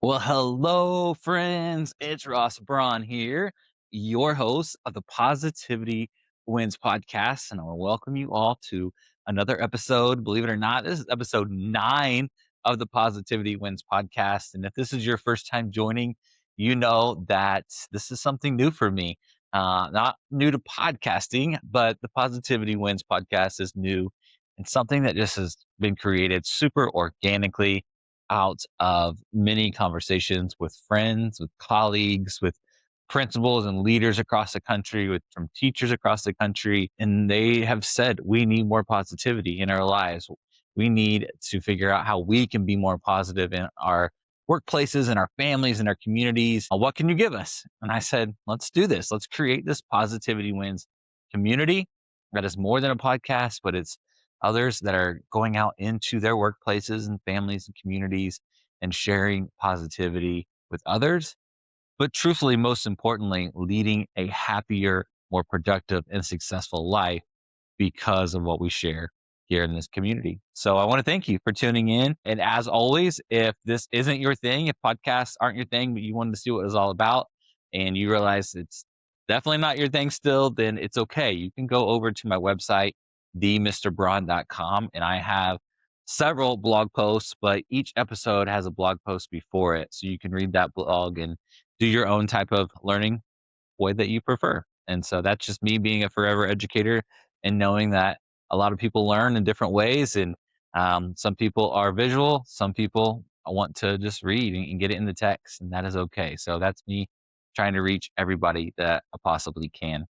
Well, hello, friends. It's Ross Braun here, your host of the Positivity Wins podcast. And I want to welcome you all to another episode. Believe it or not, this is episode 9 of the Positivity Wins podcast. And if this is your first time joining, you know that this is something new for me. Not new to podcasting, but the Positivity Wins podcast is new and something that just has been created super organically out of many conversations with friends, with colleagues, with principals and leaders across the country, with from teachers across the country. And they have said we need more positivity in our lives. We need to figure out how we can be more positive in our workplaces and our families and our communities. What can you give us? And I said, let's do this. Let's create this Positivity Wins community that is more than a podcast, but it's others that are going out into their workplaces and families and communities and sharing positivity with others. But truthfully, most importantly, leading a happier, more productive, and successful life because of what we share here in this community. So I want to thank you for tuning in. And as always, if this isn't your thing, if podcasts aren't your thing, but you wanted to see what it was all about and you realize it's definitely not your thing still, then it's okay. You can go over to my website, themrbraun.com, and I have several blog posts, but each episode has a blog post before it. So you can read that blog and do your own type of learning way that you prefer. And so that's just me being a forever educator and knowing that a lot of people learn in different ways. And some people are visual, some people want to just read and get it in the text, and that is okay. So that's me trying to reach everybody that I possibly can.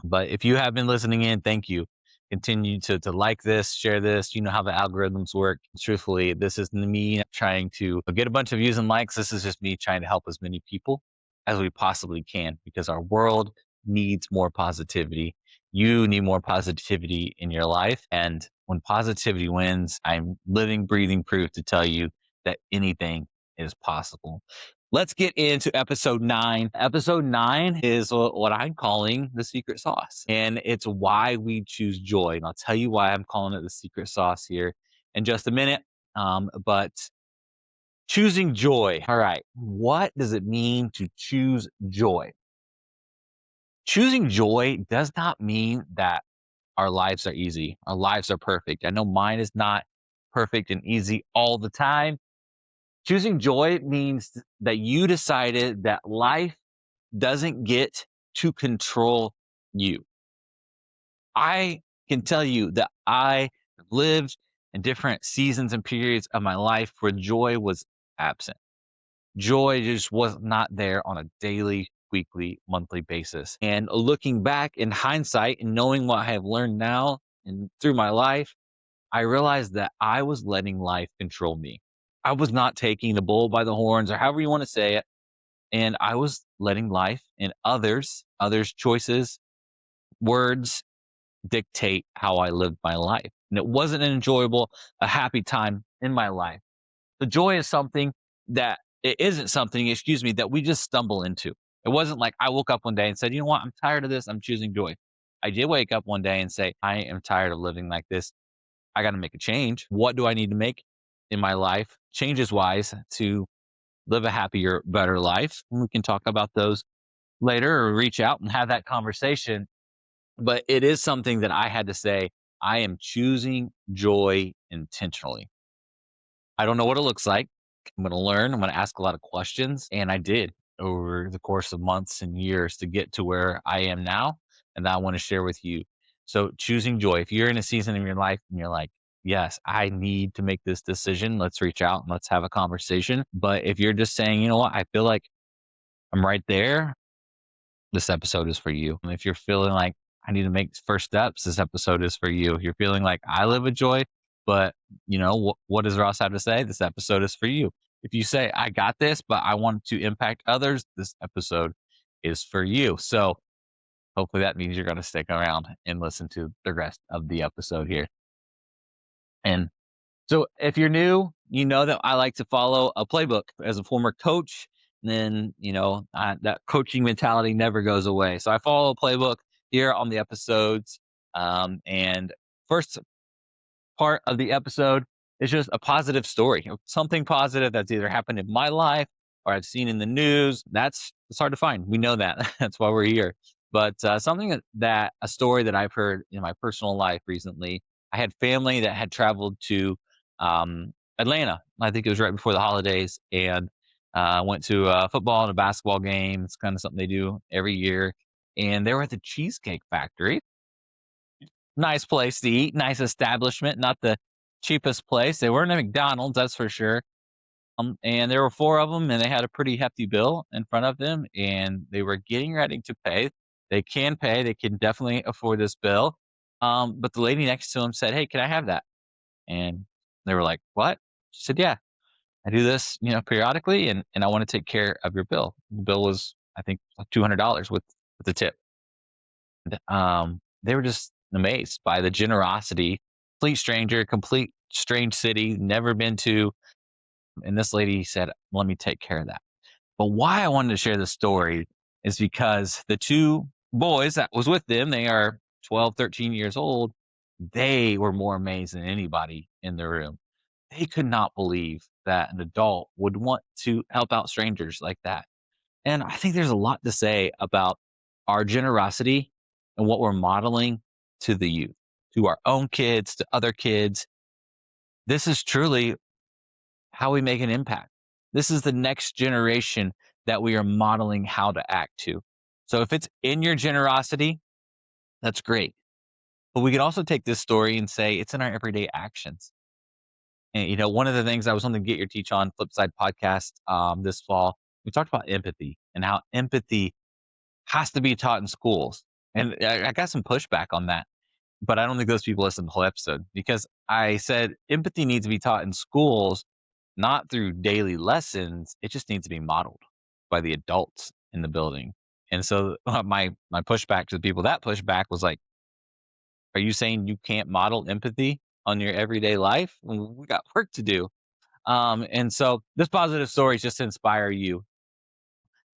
But if you have been listening in, thank you. Continue to like this, share this. You know how the algorithms work. Truthfully, this isn't me trying to get a bunch of views and likes. This is just me trying to help as many people as we possibly can because our world needs more positivity. You need more positivity in your life. And when positivity wins, I'm living, breathing proof to tell you that anything is possible. Let's get into episode 9. Episode 9 is what I'm calling the secret sauce, and it's why we choose joy. And I'll tell you why I'm calling it the secret sauce here in just a minute. But choosing joy. All right. What does it mean to choose joy? Choosing joy does not mean that our lives are easy, our lives are perfect. I know mine is not perfect and easy all the time. Choosing joy means that you decided that life doesn't get to control you. I can tell you that I have lived in different seasons and periods of my life where joy was absent. Joy just was not there on a daily, weekly, monthly basis. And looking back in hindsight and knowing what I have learned now and through my life, I realized that I was letting life control me. I was not taking the bull by the horns or however you want to say it. And I was letting life and others' choices, words dictate how I lived my life. And it wasn't an enjoyable, a happy time in my life. The joy is something that it isn't something, excuse me, that we just stumble into. It wasn't like I woke up one day and said, you know what, I'm tired of this. I'm choosing joy. I did wake up one day and say, I am tired of living like this. I got to make a change. What do I need to make in my life, changes wise, to live a happier, better life? And we can talk about those later or reach out and have that conversation. But it is something that I had to say, I am choosing joy intentionally. I don't know what it looks like. I'm going to learn. I'm going to ask a lot of questions. And I did over the course of months and years to get to where I am now. And that I want to share with you. So, choosing joy. If you're in a season of your life and you're like, yes, I need to make this decision, let's reach out and let's have a conversation. But if you're just saying, you know what, I feel like I'm right there, this episode is for you. And if you're feeling like I need to make first steps, this episode is for you. If you're feeling like I live with joy, but what does Ross have to say? This episode is for you. If you say I got this, but I want to impact others, this episode is for you. So hopefully that means you're going to stick around and listen to the rest of the episode here. And so if you're new, you know that I like to follow a playbook as a former coach. Then, that coaching mentality never goes away. So I follow a playbook here on the episodes. And first part of the episode, It's just a positive story, something positive that's either happened in my life or I've seen in the news. It's hard to find. We know that. That's why we're here. But something that a story that I've heard in my personal life recently. I had family that had traveled to Atlanta. I think it was right before the holidays, and went to a football and a basketball game. It's kind of something they do every year. And they were at the Cheesecake Factory. Nice place to eat, nice establishment, not the cheapest place. They weren't at McDonald's, that's for sure. And there were 4 of them, and they had a pretty hefty bill in front of them, and they were getting ready to pay. They can pay, they can definitely afford this bill. But the lady next to him said, "Hey, can I have that?" And they were like, "What?" She said, "Yeah, I do this, periodically, and I wanna take care of your bill." The bill was, I think, like $200 with the tip. They were just amazed by the generosity. Complete stranger, complete strange city, never been to. And this lady said, "Let me take care of that." But why I wanted to share this story is because the 2 boys that was with them, they are 12, 13 years old. They were more amazed than anybody in the room. They could not believe that an adult would want to help out strangers like that. And I think there's a lot to say about our generosity and what we're modeling to the youth, to our own kids, to other kids. This is truly how we make an impact. This is the next generation that we are modeling how to act to. So if it's in your generosity, that's great. But we can also take this story and say it's in our everyday actions. And one of the things I was on the Get Your Teach On Flipside podcast this fall, we talked about empathy and how empathy has to be taught in schools. And I got some pushback on that, but I don't think those people listened to the whole episode because I said empathy needs to be taught in schools, not through daily lessons. It just needs to be modeled by the adults in the building. And so my pushback to the people that pushed back was like, "Are you saying you can't model empathy on your everyday life? We got work to do." And so this positive story is just to inspire you.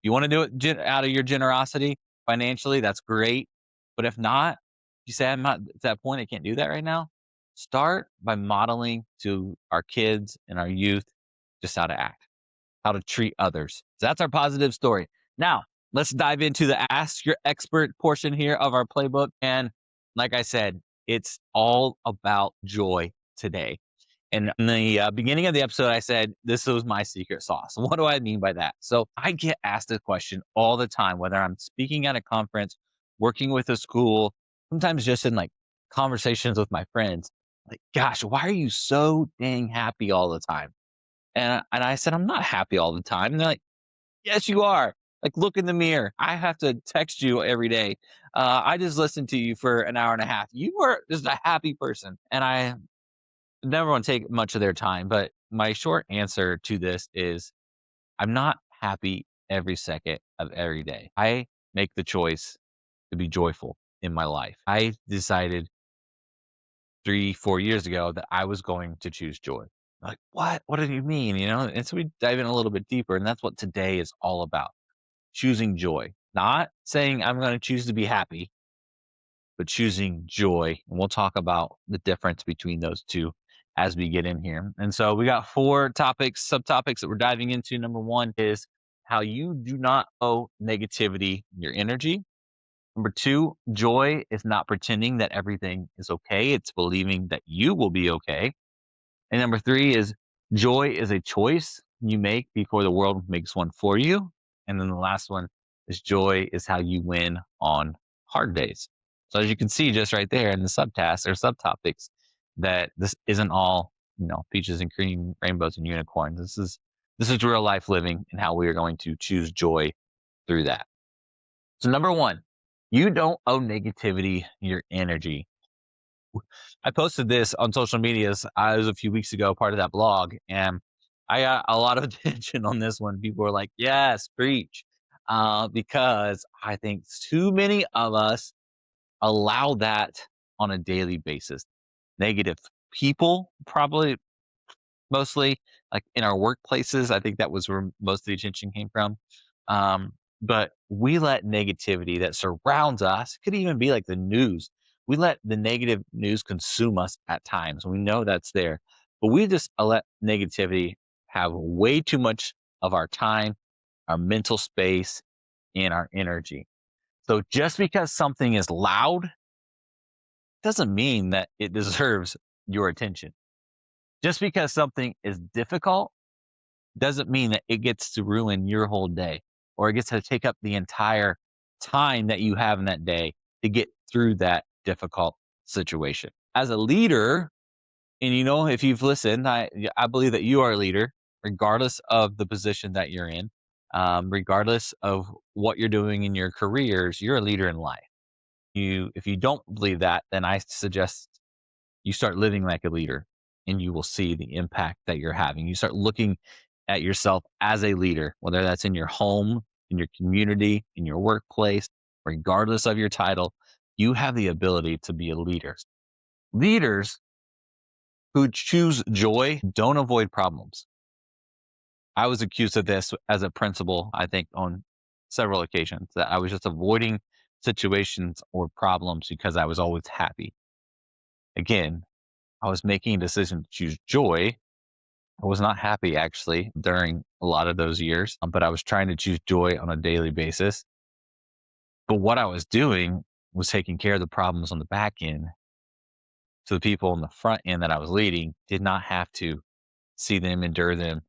You want to do it out of your generosity financially, that's great. But if not, you say, "I'm not at that point, I can't do that right now." Start by modeling to our kids and our youth just how to act, how to treat others. So that's our positive story. Now, let's dive into the Ask Your Expert portion here of our playbook. And like I said, it's all about joy today. And in the beginning of the episode, I said, this was my secret sauce. What do I mean by that? So I get asked a question all the time, whether I'm speaking at a conference, working with a school, sometimes just in like conversations with my friends, like, "Gosh, why are you so dang happy all the time?" And I said, "I'm not happy all the time." And they're like, "Yes, you are. Like, look in the mirror. I have to text you every day. I just listened to you for an hour and a half. You are just a happy person." And I never want to take much of their time, but my short answer to this is I'm not happy every second of every day. I make the choice to be joyful in my life. I decided 3, 4 years ago that I was going to choose joy. Like, what? What do you mean? And so we dive in a little bit deeper, and that's what today is all about. Choosing joy. Not saying I'm going to choose to be happy, but choosing joy. And we'll talk about the difference between those two as we get in here. And so we got 4 topics, subtopics that we're diving into. Number 1 is how you do not owe negativity your energy. Number 2, joy is not pretending that everything is okay. It's believing that you will be okay. And number 3 is joy is a choice you make before the world makes one for you. And then the last one is joy is how you win on hard days. So as you can see just right there in the subtasks or subtopics, that this isn't all, peaches and cream, rainbows and unicorns. This is real life living and how we are going to choose joy through that. So number 1, you don't owe negativity your energy. I posted this on social medias. It was a few weeks ago, part of that blog, and I got a lot of attention on this one. People were like, "Yes, preach," because I think too many of us allow that on a daily basis. Negative people, probably mostly like in our workplaces. I think that was where most of the attention came from. Um, but we let negativity that surrounds us, could even be like the news. We let the negative news consume us at times. We know that's there, But we just let negativity have way too much of our time, our mental space, and our energy. So just because something is loud doesn't mean that it deserves your attention. Just because something is difficult doesn't mean that it gets to ruin your whole day or it gets to take up the entire time that you have in that day to get through that difficult situation. As a leader, and if you've listened, I believe that you are a leader, regardless of the position that you're in, regardless of what you're doing in your careers, you're a leader in life. If you don't believe that, then I suggest you start living like a leader and you will see the impact that you're having. You start looking at yourself as a leader, whether that's in your home, in your community, in your workplace, regardless of your title, you have the ability to be a leader. Leaders who choose joy don't avoid problems. I was accused of this as a principal, I think, on several occasions, that I was just avoiding situations or problems because I was always happy. Again, I was making a decision to choose joy. I was not happy actually during a lot of those years, but I was trying to choose joy on a daily basis. But what I was doing was taking care of the problems on the back end. So the people on the front end that I was leading did not have to see them, endure them,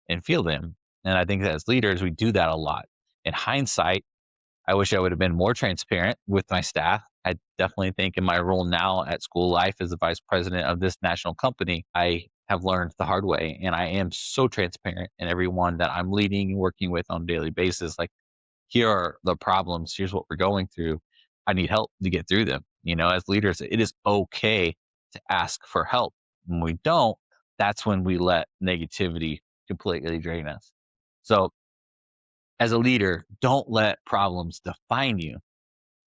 and feel them. And I think that as leaders, we do that a lot. In hindsight, I wish I would have been more transparent with my staff. I definitely think in my role now at School Life as the vice president of this national company, I have learned the hard way. And I am so transparent in everyone that I'm leading and working with on a daily basis. Like, here are the problems. Here's what we're going through. I need help to get through them. As leaders, it is okay to ask for help. When we don't, that's when we let negativity completely drain us. So, as a leader, don't let problems define you.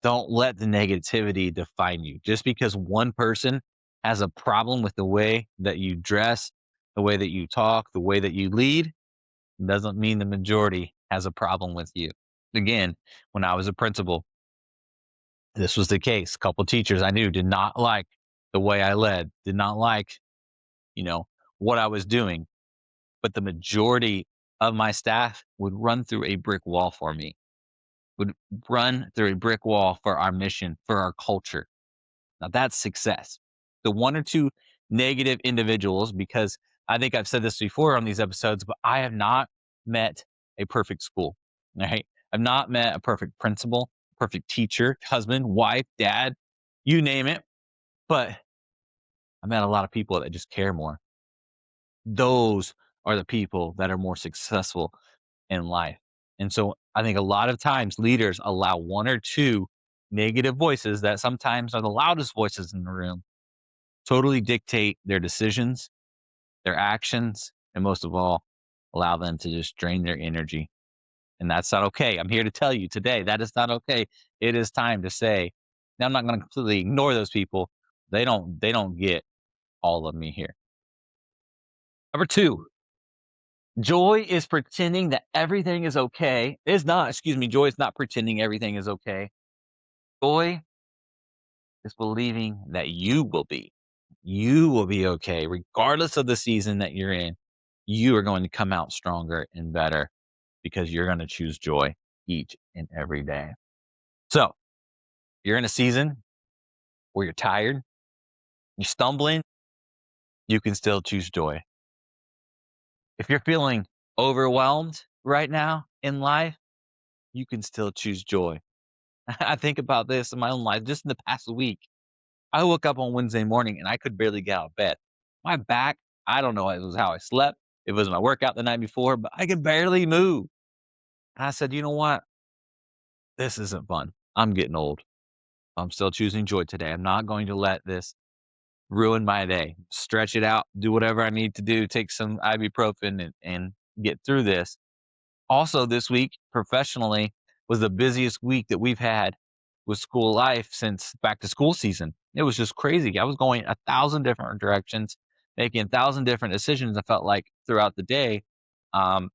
Don't let the negativity define you. Just because one person has a problem with the way that you dress, the way that you talk, the way that you lead, doesn't mean the majority has a problem with you. Again, when I was a principal, this was the case. A couple teachers I knew did not like the way I led, did not like, you know, what I was doing. But the majority of my staff would run through a brick wall for me, would run through a brick wall for our mission, for our culture. Now that's success. The one or two negative individuals, because I think I've said this before on these episodes, but I have not met a perfect school. Right? I've not met a perfect principal, perfect teacher, husband, wife, dad, you name it. But I met a lot of people that just care more. Those are the people that are more successful in life. And so I think a lot of times leaders allow one or two negative voices that sometimes are the loudest voices in the room totally dictate their decisions, their actions, and most of all, allow them to just drain their energy. And that's not okay. I'm here to tell you today that is not okay. It is time to say, now I'm not going to completely ignore those people. They don't get all of me here. Number two, joy is pretending that everything is okay. Is not, excuse me, joy is not pretending everything is okay. Joy is believing that you will be. You will be okay, regardless of the season that you're in. You are going to come out stronger and better because you're going to choose joy each and every day. So, you're in a season where you're tired, you're stumbling, you can still choose joy. If you're feeling overwhelmed right now in life, you can still choose joy. I think about this in my own life just in the past week. I woke up on Wednesday morning and I could barely get out of bed. My back, I don't know if it was how I slept, if it was my workout the night before, but I could barely move. And I said, you know what? This isn't fun. I'm getting old. I'm still choosing joy today. I'm not going to let this ruin my day. Stretch it out, do whatever I need to do, take some ibuprofen and get through this. Also, this week, professionally, was the busiest week that we've had with school life since back to school season. It was just crazy. I was going 1,000 different directions, making 1,000 different decisions. I felt like throughout the day, um,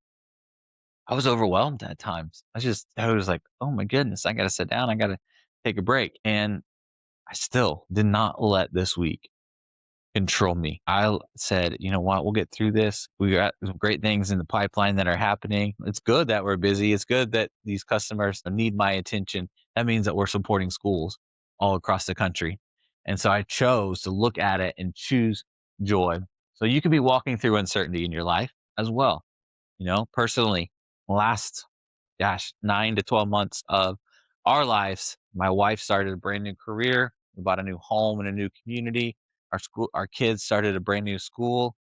I was overwhelmed at times. I was like, oh my goodness, I got to sit down. I got to take a break. And I still did not let this week control me. Said, you know what, we'll get through this. We got some great things in the pipeline that are happening. It's good that we're busy. It's good that these customers need my attention. That means that we're supporting schools all across the country. And so I chose to look at it and choose joy. So you could be walking through uncertainty in your life as well. Personally, last, gosh, 9 to 12 months of our lives, my wife started a brand new career. We bought a new home and a new community. Our kids started a brand new school.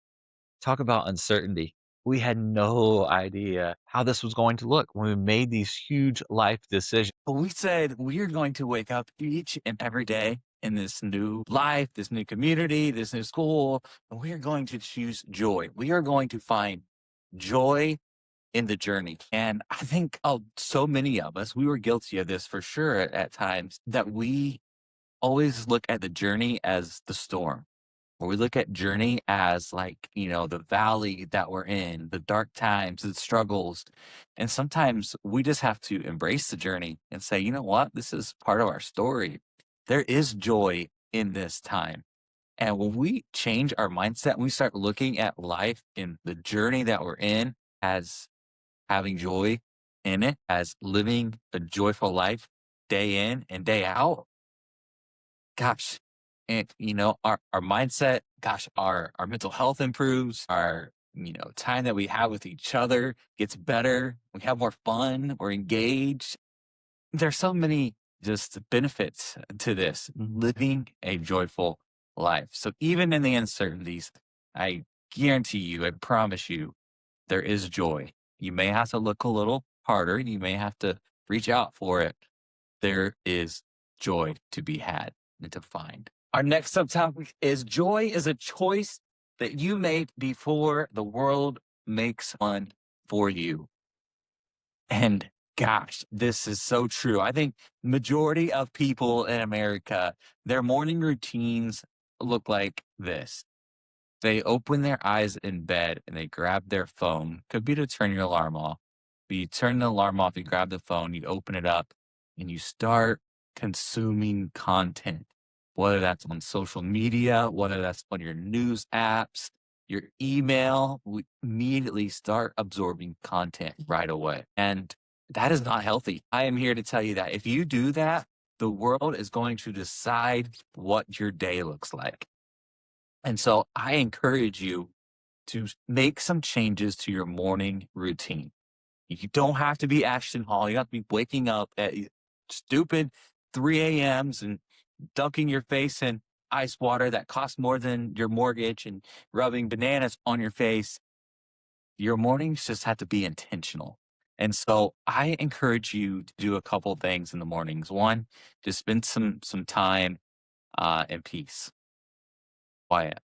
Talk about uncertainty. We had no idea how this was going to look when we made these huge life decisions. But we said we are going to wake up each and every day in this new life, this new community, this new school, and we are going to choose joy. We are going to find joy in the journey. And I think so many of us, we were guilty of this for sure at times, that we always look at the journey as the storm, or we look at journey as like, the valley that we're in, the dark times, the struggles. And sometimes we just have to embrace the journey and say, you know what? This is part of our story. There is joy in this time. And when we change our mindset, we start looking at life in the journey that we're in as having joy in it, as living a joyful life day in and day out. Gosh, and our mindset, gosh, our mental health improves, our time that we have with each other gets better, we have more fun, we're engaged. There's so many just benefits to this, living a joyful life. So even in the uncertainties, I guarantee you, I promise you, there is joy. You may have to look a little harder, you may have to reach out for it. There is joy to be had and to find. Our next subtopic is joy is a choice that you made before the world makes one for you. And gosh, this is so true. I think majority of people in America, their morning routines look like this. They open their eyes in bed and they grab their phone. Could be to turn your alarm off. But you turn the alarm off, you grab the phone, you open it up, and you start consuming content, whether that's on social media, whether that's on your news apps, your email. We immediately start absorbing content right away. And that is not healthy. I am here to tell you that if you do that, the world is going to decide what your day looks like. And so I encourage you to make some changes to your morning routine. You don't have to be Ashton Hall. You don't have to be waking up at stupid 3 a.m.s and dunking your face in ice water that costs more than your mortgage and rubbing bananas on your face. Your mornings just have to be intentional. And so I encourage you to do a couple things in the mornings. One, just spend some time in peace, quiet.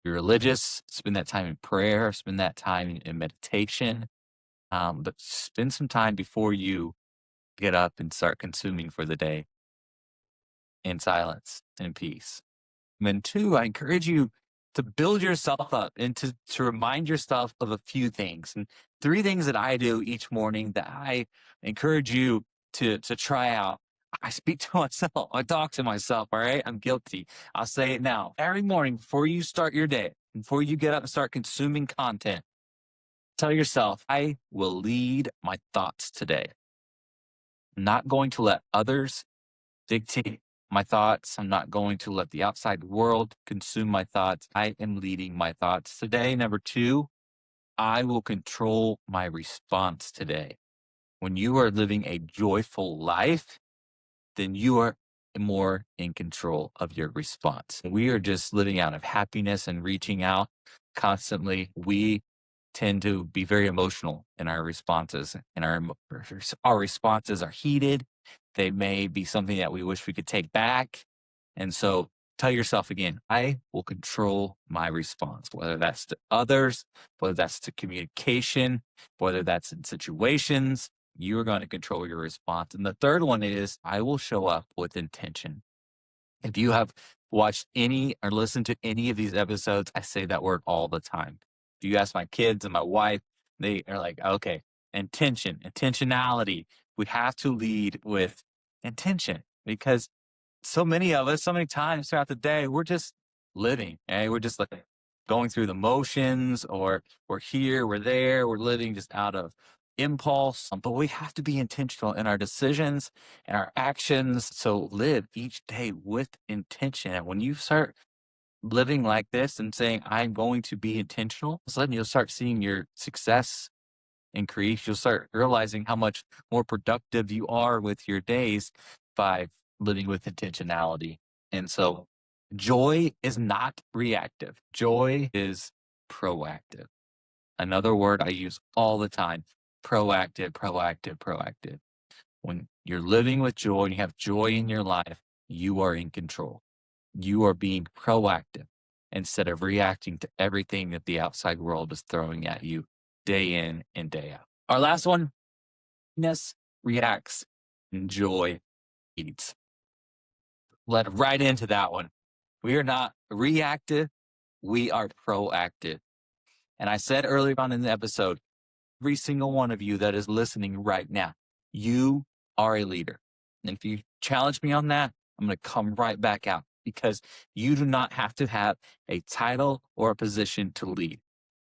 You're religious, spend that time in prayer, spend that time in meditation, but spend some time before you get up and start consuming for the day in silence and peace. And then two, I encourage you to build yourself up and to remind yourself of a few things. And three things that I do each morning that I encourage you to try out. I speak to myself. I talk to myself. All right. I'm guilty. I'll say it now. Every morning before you start your day, before you get up and start consuming content, tell yourself, I will lead my thoughts today. I'm not going to let others dictate my thoughts. I'm not going to let the outside world consume my thoughts. I am leading my thoughts today. Number two, I will control my response today. When you are living a joyful life, then you are more in control of your response. We are just living out of happiness and reaching out constantly. We tend to be very emotional in our responses, and our responses are heated. They may be something that we wish we could take back. And so tell yourself again, I will control my response, whether that's to others, whether that's to communication, whether that's in situations, you are going to control your response. And the third one is I will show up with intention. If you have watched any or listened to any of these episodes, I say that word all the time. If you ask my kids and my wife, they are like, okay, intention, intentionality. We have to lead with intention because so many of us, so many times throughout the day, we're just living. And we're just like going through the motions, or we're here, we're there, we're living just out of impulse. But we have to be intentional in our decisions and our actions. So live each day with intention. And when you start living like this and saying, I'm going to be intentional, all of a sudden you'll start seeing your success increase. You'll start realizing how much more productive you are with your days by living with intentionality. And so joy is not reactive, joy is proactive. Another word I use all the time: proactive, proactive, proactive. When you're living with joy and you have joy in your life, you are in control. You are being proactive instead of reacting to everything that the outside world is throwing at you day in and day out. Our last one: happiness reacts and joy leads. Led right into that one. We are not reactive, we are proactive. And I said earlier on in the episode, every single one of you that is listening right now, you are a leader. And if you challenge me on that, I'm going to come right back out, because you do not have to have a title or a position to lead.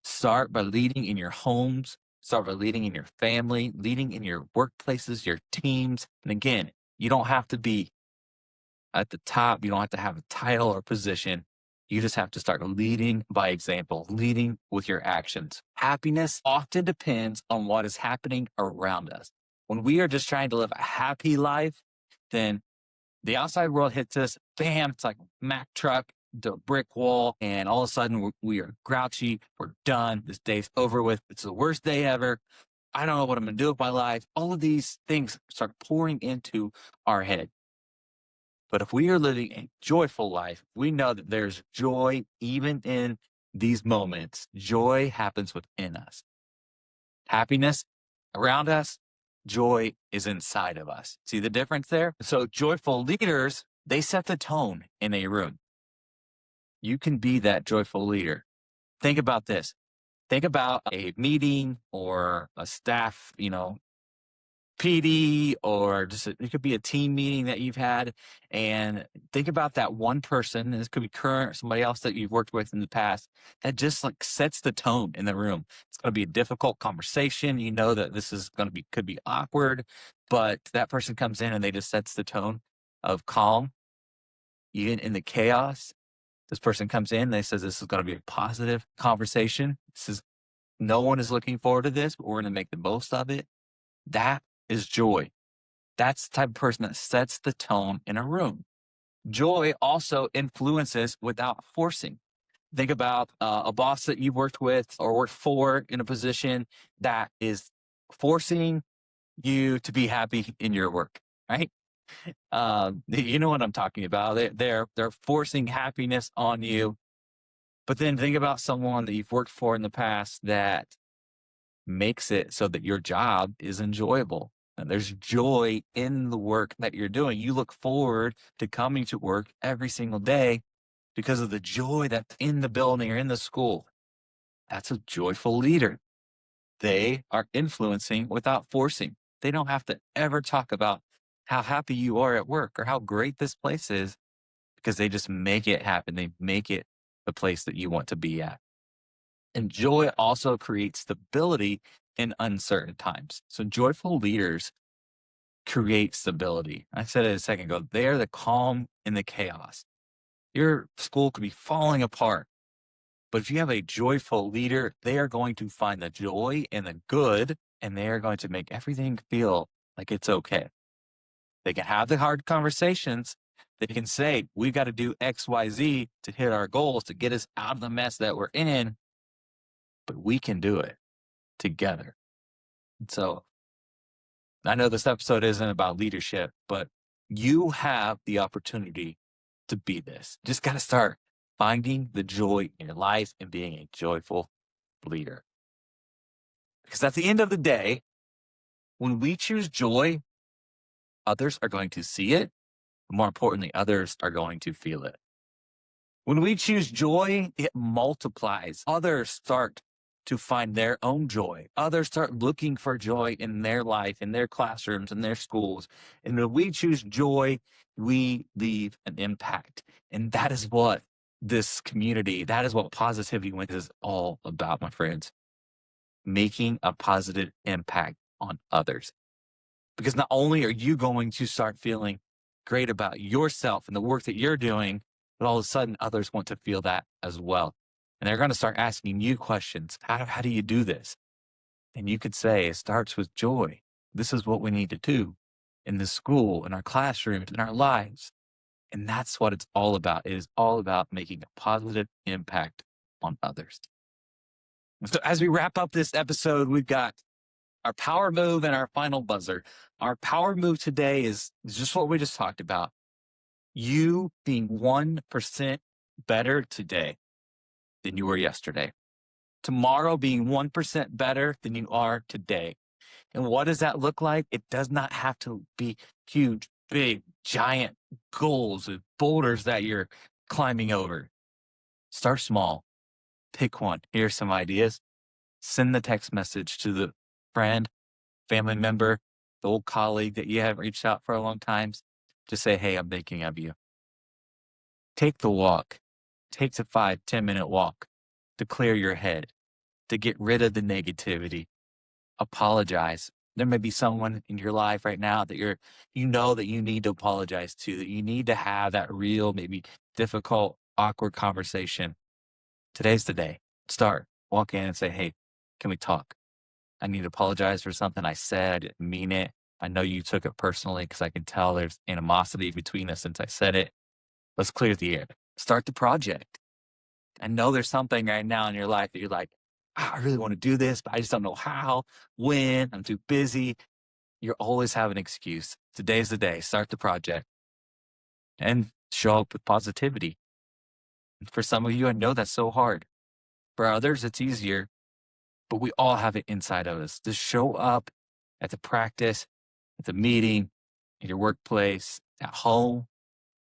Start by leading in your homes, start by leading in your family, leading in your workplaces, your teams. And again, you don't have to be at the top, you don't have to have a title or position. You just have to start leading by example, leading with your actions. Happiness often depends on what is happening around us. When we are just trying to live a happy life, then the outside world hits us, bam, it's like Mack truck to a brick wall, and all of a sudden we are grouchy, we're done, this day's over with, it's the worst day ever, I don't know what I'm gonna do with my life. All of these things start pouring into our head. But if we are living a joyful life, we know that there's joy even in these moments. Joy happens within us. Happiness around us, joy is inside of us. See the difference there? So joyful leaders, they set the tone in a room. You can be that joyful leader. Think about this. Think about a meeting or a staff, PD, or it could be a team meeting that you've had, and think about that one person, and this could be current or somebody else that you've worked with in the past, that just like sets the tone in the room. It's going to be a difficult conversation. You know that this is going to be, could be awkward, but that person comes in and they just sets the tone of calm, even in the chaos. This person comes in, they says this is going to be a positive conversation. This is, no one is looking forward to this, but we're going to make the most of it. That is joy. That's the type of person that sets the tone in a room. Joy also influences without forcing. Think about a boss that you've worked with or worked for in a position that is forcing you to be happy in your work, right? You know what I'm talking about. They're forcing happiness on you. But then think about someone that you've worked for in the past that makes it so that your job is enjoyable. And there's joy in the work that you're doing. You look forward to coming to work every single day because of the joy that's in the building or in the school. That's a joyful leader. They are influencing without forcing. They don't have to ever talk about how happy you are at work or how great this place is, because they just make it happen. They make it the place that you want to be at. And joy also creates stability in uncertain times. So joyful leaders create stability. I said it a second ago. They're the calm in the chaos. Your school could be falling apart, but if you have a joyful leader, they are going to find the joy and the good, and they are going to make everything feel like it's okay. They can have the hard conversations. They can say, we've got to do X, Y, Z to hit our goals, to get us out of the mess that we're in, but we can do it together. So I know this episode isn't about leadership, but you have the opportunity to be this. Just got to start finding the joy in your life and being a joyful leader. Because at the end of the day, when we choose joy, others are going to see it. But more importantly, others are going to feel it. When we choose joy, it multiplies. Others start to find their own joy. Others start looking for joy in their life, in their classrooms, in their schools. And when we choose joy, we leave an impact. And that is what this community. That is what positivity wins is all about, my friends. Making a positive impact on others. Because not only are you going to start feeling great about yourself and the work that you're doing, but all of a sudden others want to feel that as well. And they're going to start asking you questions. How do you do this? And you could say, it starts with joy. This is what we need to do in the school, in our classrooms, in our lives. And that's what it's all about. It is all about making a positive impact on others. So as we wrap up this episode, we've got our power move and our final buzzer. Our power move today is just what we just talked about. You being 1% better today than you were yesterday. Tomorrow being 1% better than you are today. And what does that look like? It does not have to be huge, big, giant goals and boulders that you're climbing over. Start small. Pick one. Here's some ideas. Send the text message to the friend, family member, the old colleague that you haven't reached out for a long time. Just say, hey, I'm thinking of you. Take the walk. Take the 5-10 minute walk to clear your head, to get rid of the negativity. Apologize. There may be someone in your life right now that you know that you need to apologize to, that you need to have that real, maybe difficult, awkward conversation. Today's the day. Start. Walk in and say, hey, can we talk? I need to apologize for something I said. I didn't mean it. I know you took it personally because I can tell there's animosity between us since I said it. Let's clear the air. Start the project. I know there's something right now in your life that you're like, "Ah, I really want to do this, but I just don't know how, when, I'm too busy." You always have an excuse. Today's the day. Start the project and show up with positivity. For some of you, I know that's so hard. For others, it's easier, but we all have it inside of us to show up at the practice, at the meeting, in your workplace, at home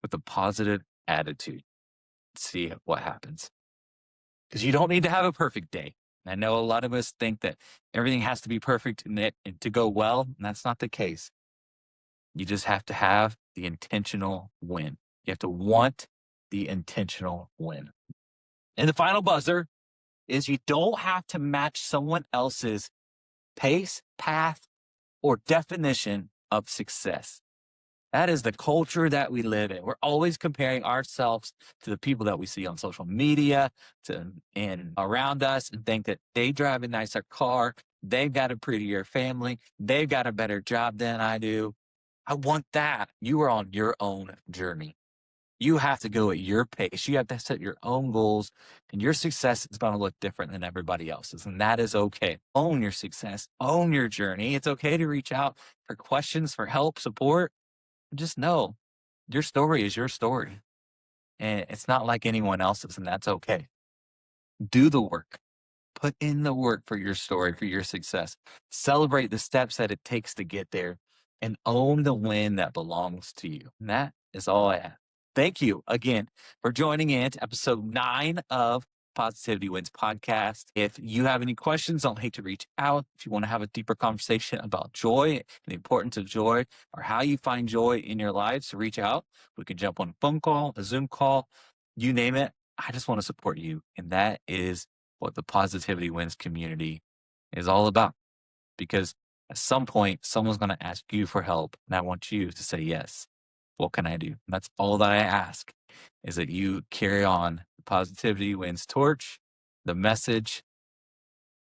with a positive attitude. See what happens. Because you don't need to have a perfect day. I know a lot of us think that everything has to be perfect and to go well, and that's not the case. You just have to have the intentional win. You have to want the intentional win. And the final buzzer is you don't have to match someone else's pace, path, or definition of success. That is the culture that we live in. We're always comparing ourselves to the people that we see on social media and around us and think that they drive a nicer car, they've got a prettier family, they've got a better job than I do. I want that. You are on your own journey. You have to go at your pace. You have to set your own goals, and your success is going to look different than everybody else's. And that is okay. Own your success, own your journey. It's okay to reach out for questions, for help, support. Just know your story is your story, and it's not like anyone else's, and that's okay. Do the work. Put in the work for your story, for your success. Celebrate the steps that it takes to get there and own the win that belongs to you. And that is all I have. Thank you again for joining in to episode 9 of Positivity Wins podcast. If you have any questions, don't hate to reach out. If you want to have a deeper conversation about joy and the importance of joy or how you find joy in your lives, so reach out. We can jump on a phone call, a Zoom call, you name it. I just want to support you. And that is what the Positivity Wins community is all about. Because at some point, someone's going to ask you for help, and I want you to say yes. What can I do? And that's all that I ask is that you carry on the Positivity Wins torch, the message,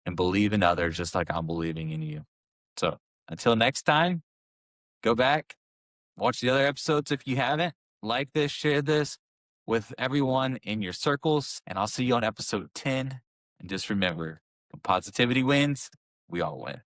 and believe in others just like I'm believing in you. So until next time, go back, watch the other episodes if you haven't. Like this, share this with everyone in your circles, and I'll see you on episode 10. And just remember, when positivity wins, we all win.